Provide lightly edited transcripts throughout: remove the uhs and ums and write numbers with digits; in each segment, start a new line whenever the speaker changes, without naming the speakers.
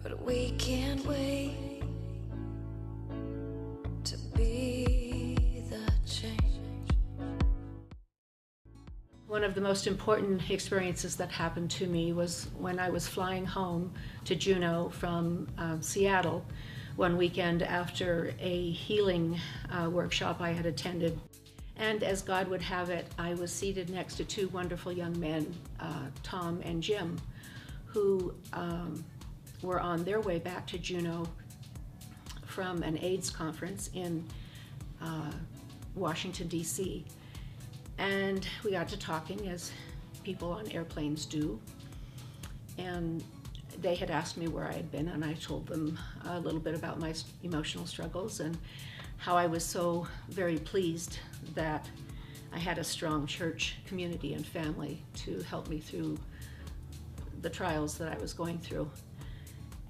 but we can't wait to be the change.
One of the most important experiences that happened to me was when I was flying home to Juneau from Seattle one weekend after a healing workshop I had attended. And as God would have it, I was seated next to two wonderful young men, Tom and Jim, who were on their way back to Juneau from an AIDS conference in Washington, D.C. And we got to talking, as people on airplanes do. And they had asked me where I had been, and I told them a little bit about my emotional struggles and how I was so very pleased that I had a strong church community and family to help me through the trials that I was going through.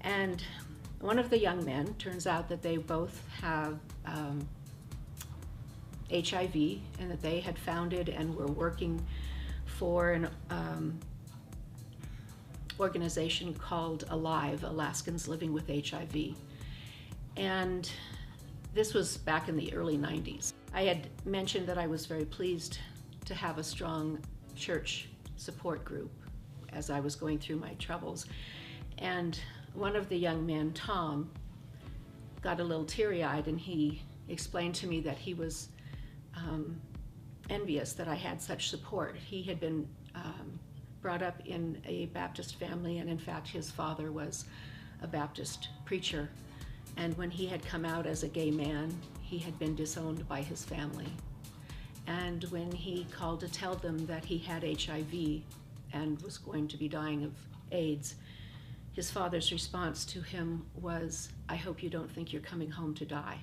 And one of the young men, turns out that they both have HIV, and that they had founded and were working for an organization called Alive, Alaskans Living with HIV. And this was back in the early 90s. I had mentioned that I was very pleased to have a strong church support group as I was going through my troubles. And one of the young men, Tom, got a little teary-eyed, and he explained to me that he was envious that I had such support. He had been brought up in a Baptist family, and in fact his father was a Baptist preacher. And when he had come out as a gay man, he had been disowned by his family. And when he called to tell them that he had HIV and was going to be dying of AIDS, his father's response to him was, "I hope you don't think you're coming home to die."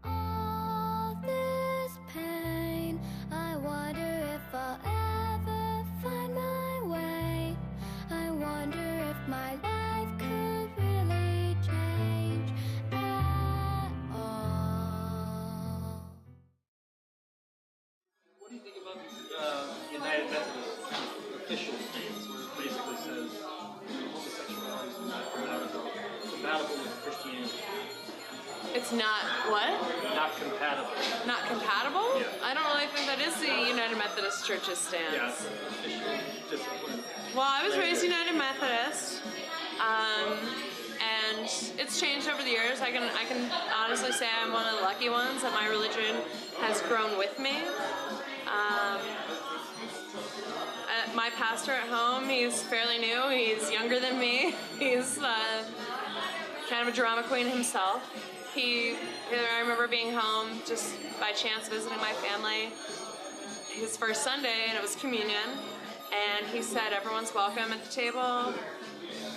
All this pain, I wonder if I'll ever find my way. I wonder if my life could really change at all.
What do you think about these United Methodist official statements where it basically says homosexuality is not compatible with Christianity?
It's not what?
Not compatible.
Not compatible?
Yeah.
I don't really think that is the United Methodist Church's stance.
Yeah, official discipline.
Well, I was raised United Methodist, and it's changed over the years. I can honestly say I'm one of the lucky ones that my religion has grown with me. My pastor at home, he's fairly new. He's younger than me. He's kind of a drama queen himself. I remember being home just by chance visiting my family his first Sunday, and it was communion, and he said everyone's welcome at the table,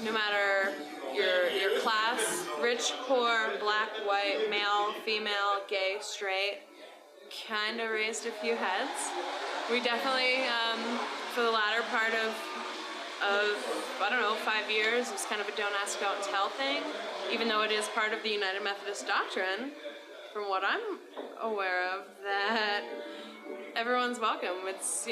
no matter your class, rich, poor, black, white, male, female, gay, straight. Kind of raised a few heads. We definitely, for the latter part of I don't know, 5 years, it was kind of a don't ask, don't tell thing, even though it is part of the United Methodist doctrine, from what I'm aware of, that everyone's welcome. It's,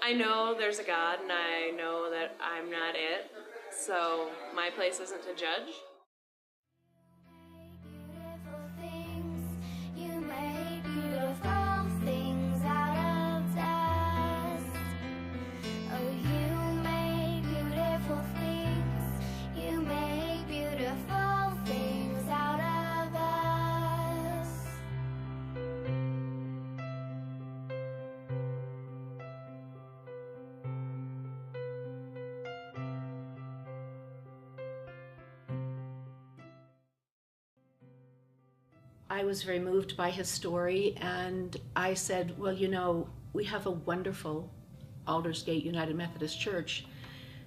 I know there's a God, and I know that I'm not it, so my place isn't to judge.
Beautiful things, you made beautiful things out of dust. Oh, you made beautiful things, you made beautiful things out of us.
I was very moved by his story, and I said, well, we have a wonderful Aldersgate United Methodist Church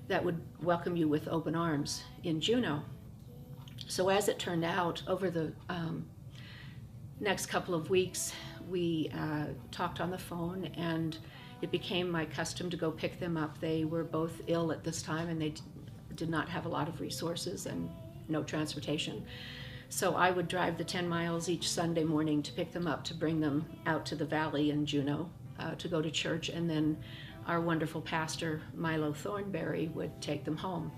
that would welcome you with open arms in Juneau. So as it turned out, over the next couple of weeks, we talked on the phone, and it became my custom to go pick them up. They were both ill at this time, and they did not have a lot of resources and no transportation. So I would drive the 10 miles each Sunday morning to pick them up, to bring them out to the valley in Juneau to go to church, and then our wonderful pastor, Milo Thornberry, would take them home.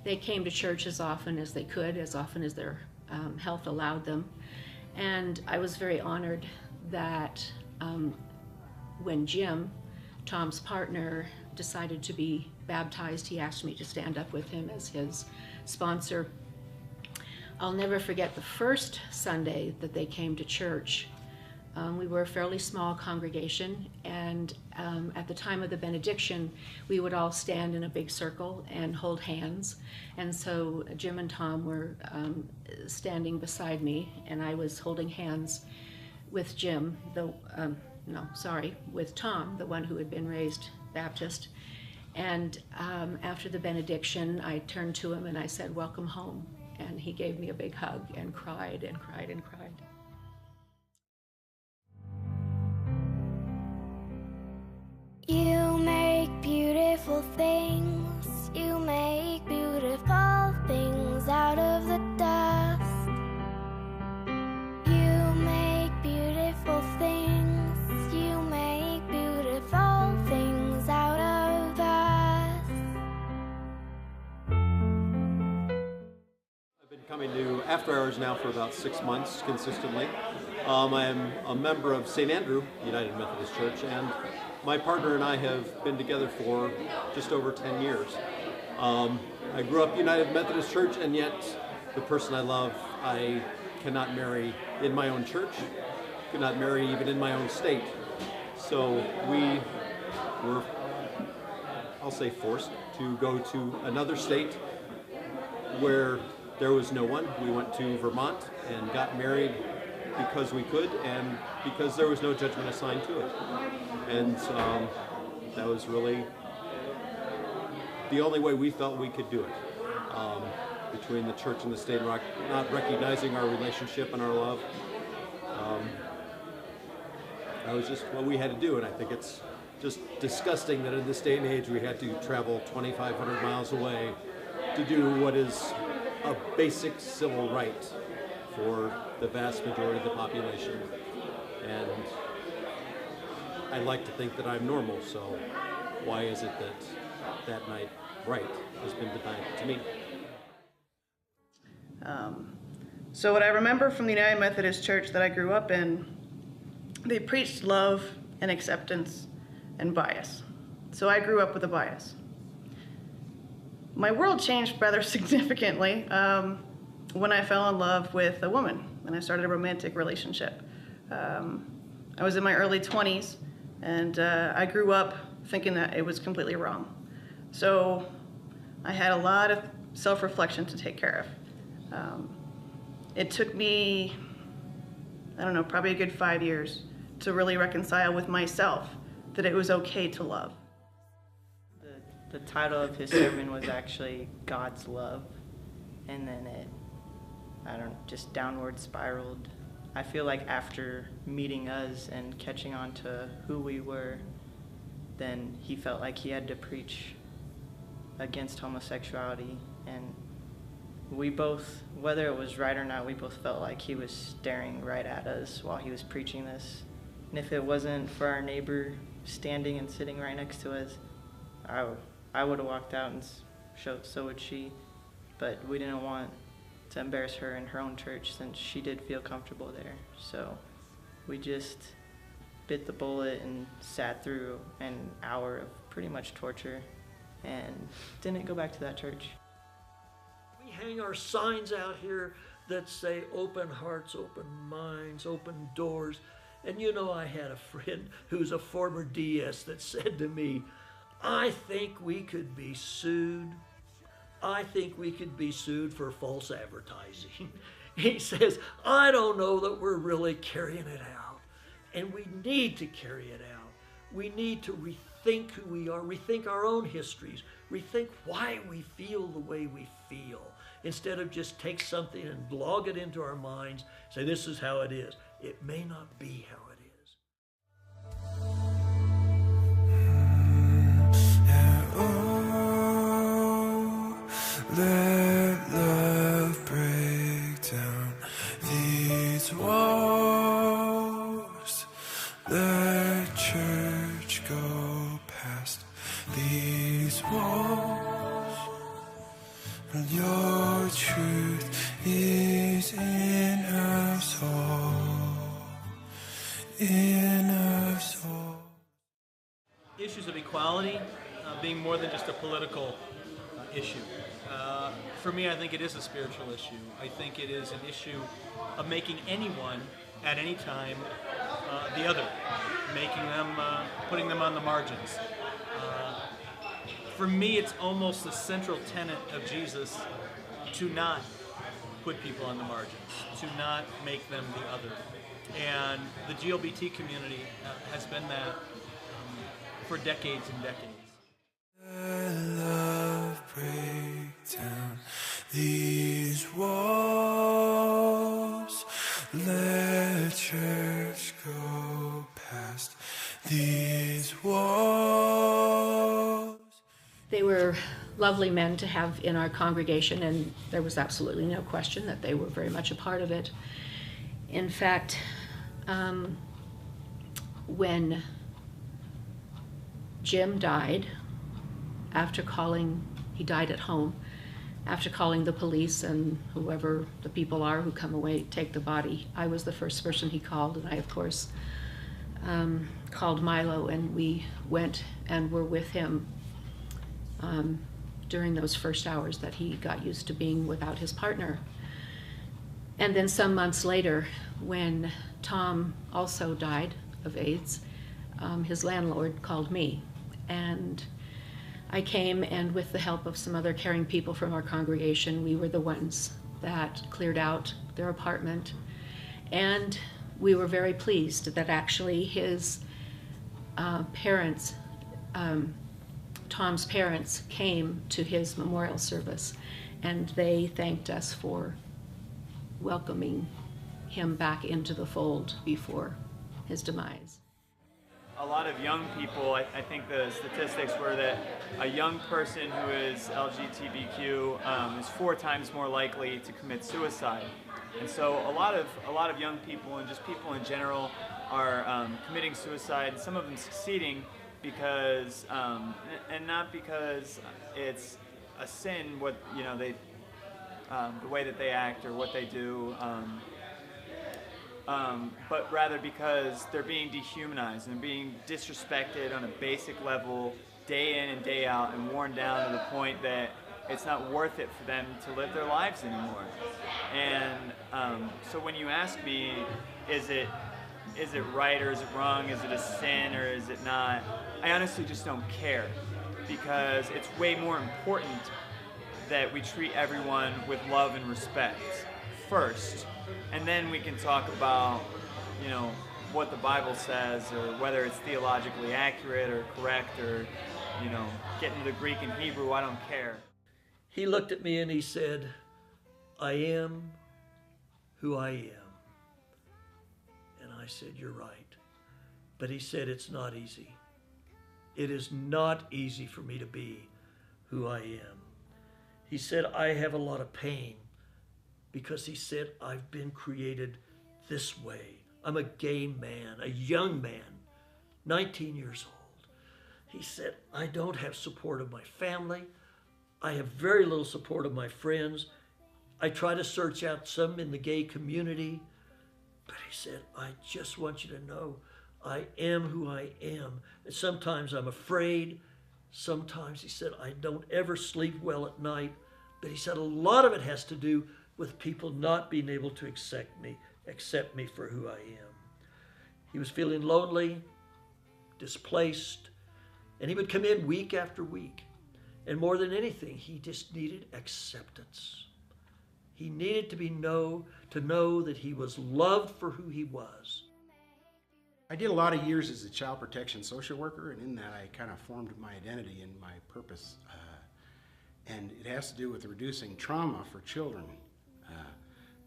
They came to church as often as they could, as often as their health allowed them. And I was very honored that when Jim, Tom's partner, decided to be baptized, he asked me to stand up with him as his sponsor. I'll never forget the first Sunday that they came to church. We were a fairly small congregation, and at the time of the benediction, we would all stand in a big circle and hold hands. And so Jim and Tom were standing beside me, and I was holding hands with Jim, with Tom, the one who had been raised Baptist. And after the benediction, I turned to him and I said, "Welcome home." And he gave me a big hug and cried and cried and cried.
You make beautiful things. You make beautiful things out of the dust. You make beautiful things. You make beautiful things out of us.
I've been coming to After Hours now for about 6 months consistently. I am a member of St. Andrew United Methodist Church, and my partner and I have been together for just over 10 years. I grew up United Methodist Church, and yet the person I love, I cannot marry in my own church, could not marry even in my own state. So we were, I'll say, forced to go to another state where there was no one. We went to Vermont and got married because we could and because there was no judgment assigned to it. And that was really the only way we felt we could do it. Between the church and the state, not recognizing our relationship and our love. That was just what we had to do, and I think it's just disgusting that in this day and age we had to travel 2,500 miles away to do what is a basic civil right for the vast majority of the population. And I like to think that I'm normal, so why is it that that night right has been denied to me?
So what I remember from the United Methodist Church that I grew up in, they preached love and acceptance and bias. So I grew up with a bias. My world changed rather significantly when I fell in love with a woman and I started a romantic relationship. I was in my early 20s, and I grew up thinking that it was completely wrong. So I had a lot of self-reflection to take care of. It took me, I don't know, probably a good 5 years to really reconcile with myself that it was okay to love.
The title of his sermon was actually God's Love, and then it, just downward spiraled. I feel like after meeting us and catching on to who we were, then he felt like he had to preach against homosexuality, and we both, whether it was right or not, we both felt like he was staring right at us while he was preaching this. And if it wasn't for our neighbor standing and sitting right next to us, I would have walked out, and so would she. But we didn't want to embarrass her in her own church since she did feel comfortable there. So we just bit the bullet and sat through an hour of pretty much torture and didn't go back to that church.
We hang our signs out here that say open hearts, open minds, open doors. And you know, I had a friend who's a former DS that said to me, "I think we could be sued. I think we could be sued for false advertising." He says, "I don't know that we're really carrying it out." And we need to carry it out. We need to rethink who we are, rethink our own histories, rethink why we feel the way we feel, instead of just take something and log it into our minds, say this is how it is. It may not be how it is.
Let love break down these walls. Let church go past your truth is in us all, in us all.
Issues of equality being more than just a political issue. For me, I think it is a spiritual issue. I think it is an issue of making anyone at any time the other, making them, putting them on the margins. For me, it's almost the central tenet of Jesus to not put people on the margins, to not make them the other. And the GLBT community has been that for decades and decades.
Let love break down these walls. Let church go past these walls.
They were lovely men to have in our congregation, and there was absolutely no question that they were very much a part of it. In fact, when Jim died, he died at home, after calling the police and whoever the people are who come away take the body, I was the first person he called, and I, of course, called Milo, and we went and were with him during those first hours that he got used to being without his partner. And then some months later, when Tom also died of AIDS, his landlord called me, and I came, and with the help of some other caring people from our congregation, we were the ones that cleared out their apartment. And we were very pleased that actually his parents, Tom's parents, came to his memorial service, and they thanked us for welcoming him back into the fold before his demise.
A lot of young people, I think the statistics were that a young person who is LGBTQ is 4 times more likely to commit suicide. And so a lot of young people and just people in general are committing suicide. Some of them succeeding because, and not because it's a sin, what they, the way that they act or what they do. But rather because they're being dehumanized and being disrespected on a basic level day in and day out, and worn down to the point that it's not worth it for them to live their lives anymore. And so when you ask me, is it right or is it wrong, is it a sin or is it not, I honestly just don't care, because it's way more important that we treat everyone with love and respect first. And then we can talk about, what the Bible says, or whether it's theologically accurate or correct, or, get into the Greek and Hebrew, I don't care.
He looked at me and he said, I am who I am. And I said, you're right. But he said, it's not easy. It is not easy for me to be who I am. He said, I have a lot of pain, because he said, I've been created this way. I'm a gay man, a young man, 19 years old. He said, I don't have support of my family. I have very little support of my friends. I try to search out some in the gay community. But he said, I just want you to know I am who I am. And sometimes I'm afraid. Sometimes, he said, I don't ever sleep well at night. But he said, a lot of it has to do with people not being able to accept me for who I am. He was feeling lonely, displaced, and he would come in week after week. And more than anything, he just needed acceptance. He needed to know that he was loved for who he was.
I did a lot of years as a child protection social worker, and in that I kind of formed my identity and my purpose. And it has to do with reducing trauma for children.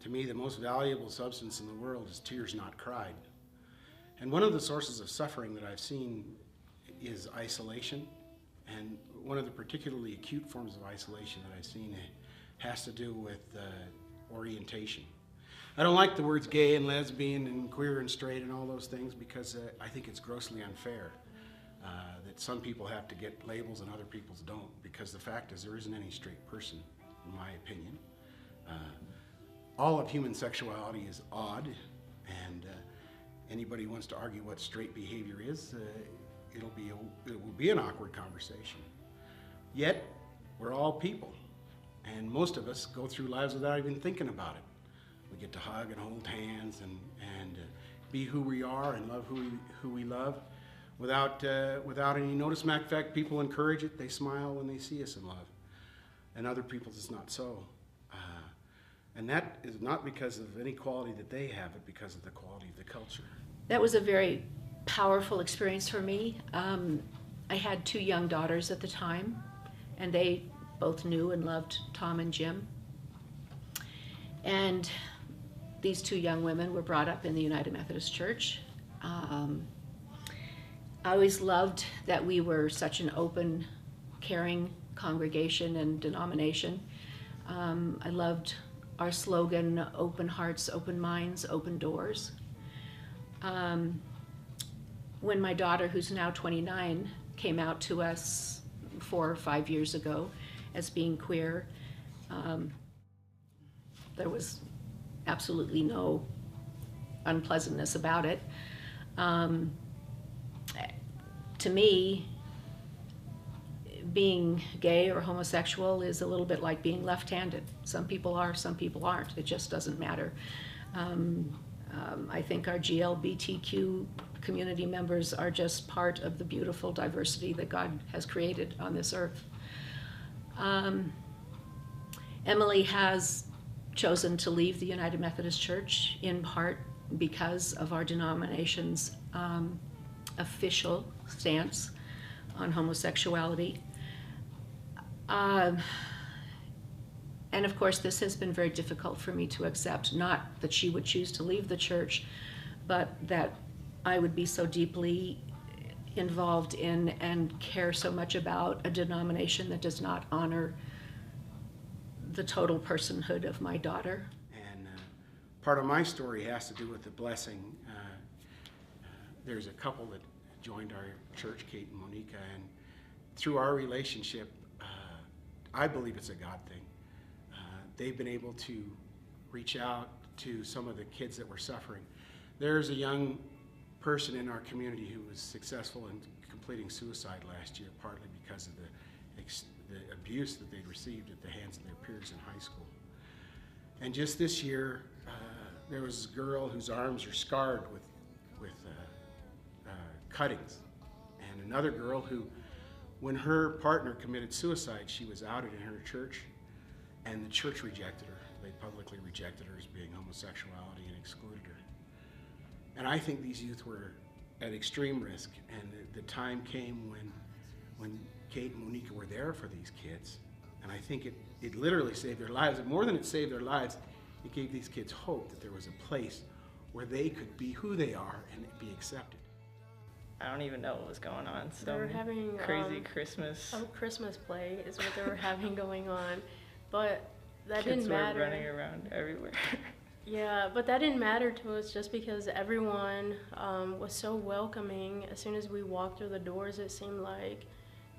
To me, the most valuable substance in the world is tears not cried. And one of the sources of suffering that I've seen is isolation. And one of the particularly acute forms of isolation that I've seen has to do with orientation. I don't like the words gay and lesbian and queer and straight and all those things, because I think it's grossly unfair that some people have to get labels and other people's don't, because the fact is there isn't any straight person, in my opinion. all of human sexuality is odd, and anybody who wants to argue what straight behavior is, it will be an awkward conversation. Yet, we're all people, and most of us go through lives without even thinking about it. We get to hug and hold hands and be who we are and love who we love without any notice. Matter of fact, people encourage it. They smile when they see us in love, and other people it's not so. And that is not because of any quality that they have, but because of the quality of the culture.
That was a very powerful experience for me. I had 2 young daughters at the time, and they both knew and loved Tom and Jim. And these 2 young women were brought up in the United Methodist Church. I always loved that we were such an open, caring congregation and denomination. I loved our slogan, open hearts, open minds, open doors. When my daughter, who's now 29, came out to us 4 or 5 years ago as being queer, there was absolutely no unpleasantness about it. To me, being gay or homosexual is a little bit like being left-handed. Some people are, some people aren't. It just doesn't matter. I think our GLBTQ community members are just part of the beautiful diversity that God has created on this earth. Emily has chosen to leave the United Methodist Church in part because of our denomination's official stance on homosexuality. And of course, this has been very difficult for me to accept, not that she would choose to leave the church, but that I would be so deeply involved in and care so much about a denomination that does not honor the total personhood of my daughter.
And part of my story has to do with the blessing. There's a couple that joined our church, Kate and Monica, and through our relationship, I believe it's a God thing. They've been able to reach out to some of the kids that were suffering. There's a young person in our community who was successful in completing suicide last year, partly because of the abuse that they'd received at the hands of their peers in high school. And just this year, there was a girl whose arms are scarred with cuttings, and another girl who, when her partner committed suicide, she was outed in her church, and the church rejected her. They publicly rejected her as being homosexuality and excluded her. And I think these youth were at extreme risk, and the time came when Kate and Monica were there for these kids, and I think it literally saved their lives. And more than it saved their lives, it gave these kids hope that there was a place where they could be who they are and be accepted.
I don't even know what was going on.
They were having
crazy Christmas.
Christmas play is what they were having going on, but that
Kids
didn't matter.
Were running around everywhere.
Yeah, but that didn't matter to us just because everyone was so welcoming. As soon as we walked through the doors, it seemed like,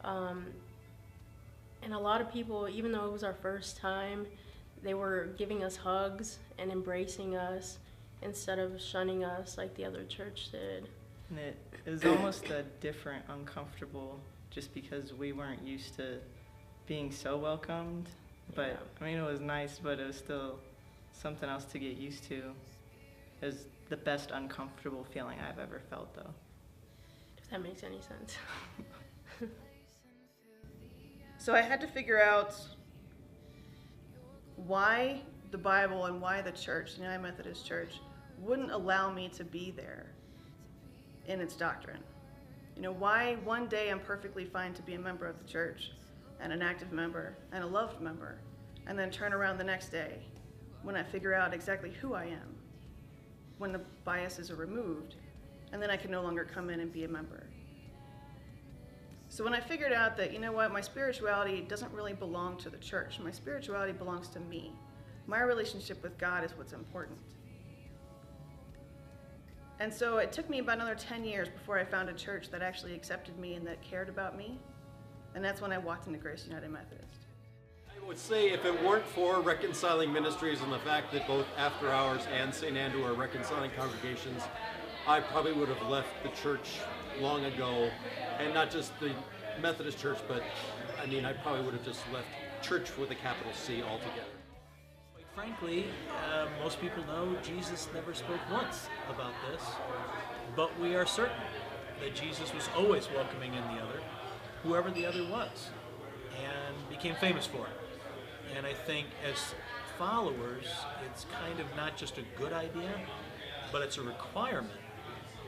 and a lot of people, even though it was our first time, they were giving us hugs and embracing us instead of shunning us like the other church did.
And it was almost a different, uncomfortable, just because we weren't used to being so welcomed. But, yeah. I mean, it was nice, but it was still something else to get used to. It was the best uncomfortable feeling I've ever felt, though.
If that makes any sense.
So I had to figure out why the Bible and why the church, the United Methodist Church, wouldn't allow me to be there in its doctrine. You know, why one day I'm perfectly fine to be a member of the church and an active member and a loved member, and then turn around the next day when I figure out exactly who I am, when the biases are removed, and then I can no longer come in and be a member. So when I figured out that, you know what, my spirituality doesn't really belong to the church, my spirituality belongs to me. My relationship with God is what's important. And so it took me about another 10 years before I found a church that actually accepted me and that cared about me. And that's when I walked into Grace United Methodist.
I
I would say if it weren't for Reconciling Ministries and the fact that both After Hours and St. Andrew are reconciling congregations, I probably would have left the church long ago, and not just the Methodist church, but I mean, I probably would have just left church with a capital C altogether.
Quite frankly, most people know Jesus never spoke once about this, but we are certain that Jesus was always welcoming in the other, whoever the other was, and became famous for it. And I think as followers, it's kind of not just a good idea, but it's a requirement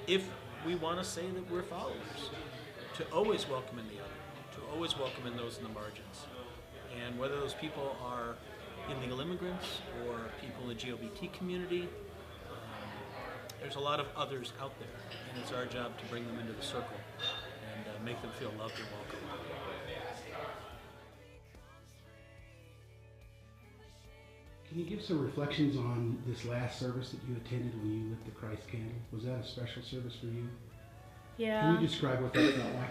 if we want to say that we're followers, to always welcome in the other, to always welcome in those in the margins. And whether those people are illegal immigrants or people in the GLBT community, there's a lot of others out there, and it's our job to bring them into the circle and make them feel loved and welcome.
Can you give some reflections on this last service that you attended when you lit the Christ candle? Was that a special service for you?
Yeah.
Can you describe what that felt like?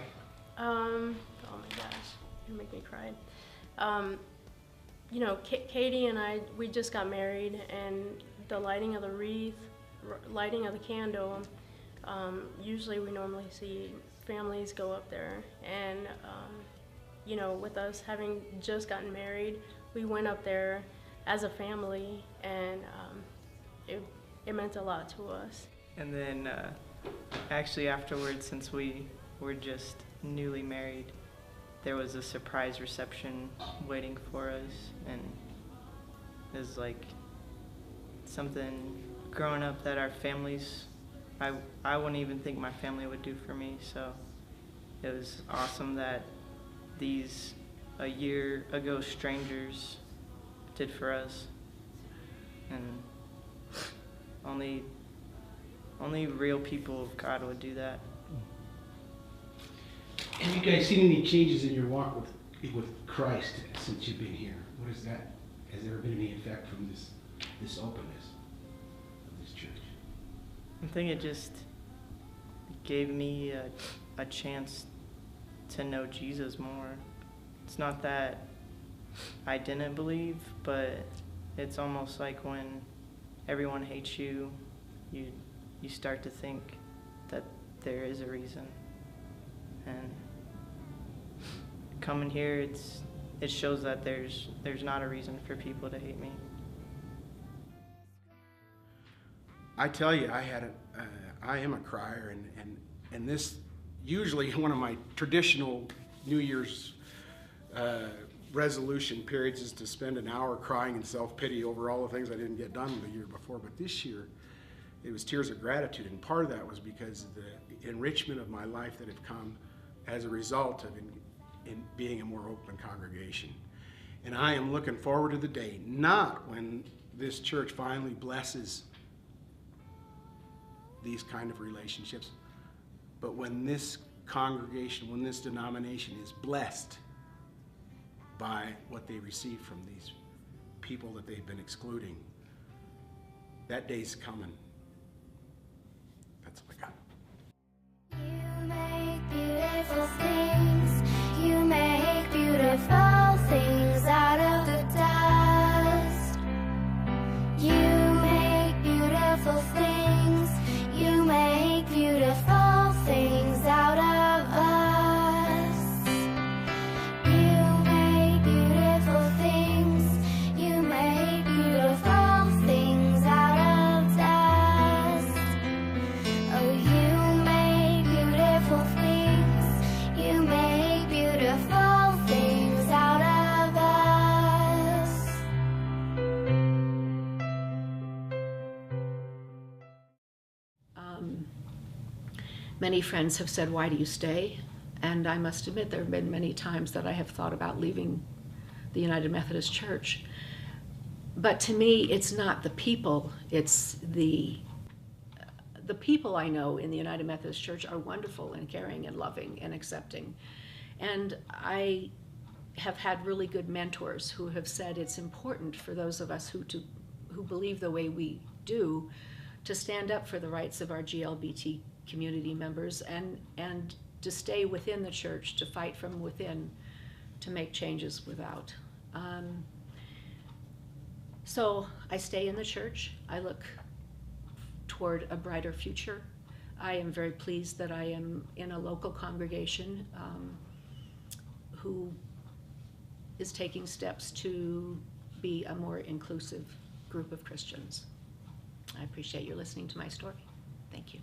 Oh my gosh, you make me cry. You know, Katie and I, we just got married, and the lighting of the wreath, lighting of the candle, usually we normally see families go up there, and you know, with us having just gotten married, we went up there as a family, and it meant a lot to us.
And then actually afterwards, since we were just newly married, there was a surprise reception waiting for us, and it was like something growing up that our families, I wouldn't even think my family would do for me. So it was awesome that these a year ago strangers did for us, and only real people of God would do that.
Have you guys seen any changes in your walk with Christ since you've been here? What is that? Has there been any effect from this openness of this church?
I think it just gave me a chance to know Jesus more. It's not that I didn't believe, but it's almost like when everyone hates you, you start to think that there is a reason. And coming here, it shows that there's not a reason for people to hate me.
I tell you, I am a crier, and this usually one of my traditional New Year's resolution periods is to spend an hour crying in self-pity over all the things I didn't get done the year before. But this year, it was tears of gratitude, and part of that was because of the enrichment of my life that have come as a result of in being a more open congregation. And I am looking forward to the day, not when this church finally blesses these kind of relationships, but when this congregation, when this denomination is blessed by what they receive from these people that they've been excluding. That day's coming. That's what I got.
You make beautiful things. You make beautiful things out of the dust. You make beautiful things. You make beautiful things out of us. You make beautiful things. You make beautiful things out of dust. Oh, you make beautiful things. You make beautiful things out of us.
Many friends have said, "Why do you stay?" And I must admit there have been many times that I have thought about leaving the United Methodist Church. But to me, it's not the people, it's the people I know in the United Methodist Church are wonderful and caring and loving and accepting. And I have had really good mentors who have said it's important for those of us who believe the way we do to stand up for the rights of our GLBT community members and to stay within the church, to fight from within, to make changes without. So I stay in the church. I look toward a brighter future. I am very pleased that I am in a local congregation who is taking steps to be a more inclusive group of Christians. I appreciate your listening to my story. Thank you.